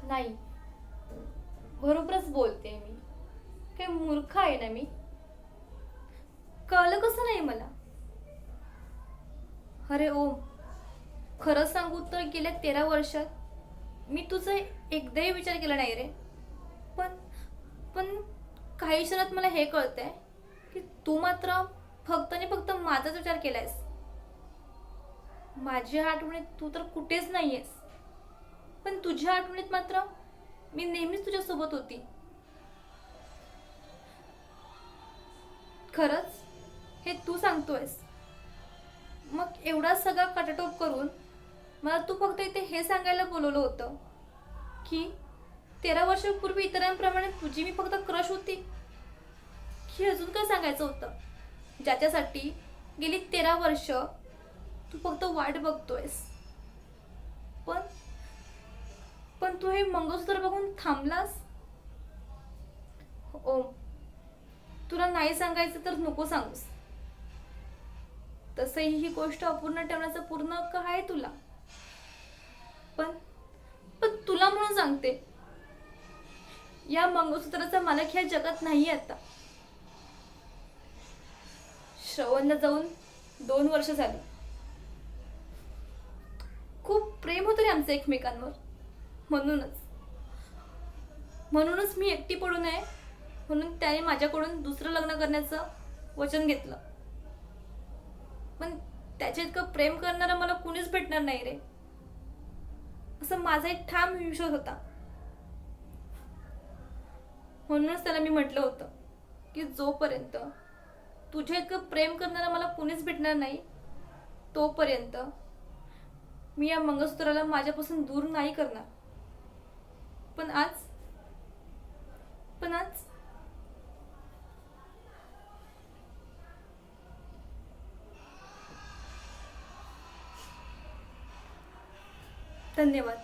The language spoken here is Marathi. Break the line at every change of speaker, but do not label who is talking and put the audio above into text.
नाही, बरोबरच बोलते मी. काय मूर्ख आहे ना मी? कळलं कसं नाही मला? अरे ओम, खरं सांगू तर गेल्या 13 वर्षात मी तुझा एकदाही विचार केला नाही रे. पण पण काही क्षणात मला हे कळतंय की तू मात्र फक्त आणि फक्त माझाच विचार केलायस. माझ्या आठवणीत तू तर कुठेच नाहीयेस, पण तुझ्या आठवणीत मात्र मी नेहमीच तुझ्यासोबत होती. खरंच हे तू सांगतोयस? मग एवढा सगळा कटाटोप करून मला तू फक्त इथे हे सांगायला बोलवलं होतं की 13 वर्षापूर्वी इतरांप्रमाणे तुझी मी फक्त क्रश होती, की अजून काय सांगायचं होतं ज्याच्यासाठी गेली 13 वर्ष तू फक्त वाट बघतोयस? पण पण तू हे मंगळसूत्र बघून थांबलास. ओम, तुला नाही सांगायचं तर नको सांगूस. तसंही ही गोष्ट अपूर्ण ठेवण्याचा पूर्ण हक्क आहे तुला. पण पण तुला म्हणून सांगते, या मंगळसूत्राचा मालक ह्या जगात नाही आता. श्रवणला जाऊन 2 वर्ष झाली. खूप प्रेम होतं रे आमचं एकमेकांवर. म्हणूनच म्हणूनच मी एकटी पडू नये म्हणून त्याने माझ्याकडून दुसरं लग्न करण्याचं वचन घेतलं. पण त्याच्या इतकं प्रेम करणारा मला कुणीच भेटणार नाही रे, असं माझा एक ठाम विश्वास होता. म्हणूनच त्याला मी म्हटलं होतं की जोपर्यंत तुझ्या इतकं प्रेम करणारा मला कुणीच भेटणार नाही तोपर्यंत मी या मंगळसूत्राला माझ्यापासून दूर नाही करणार. पण आज पण आज धन्यवाद.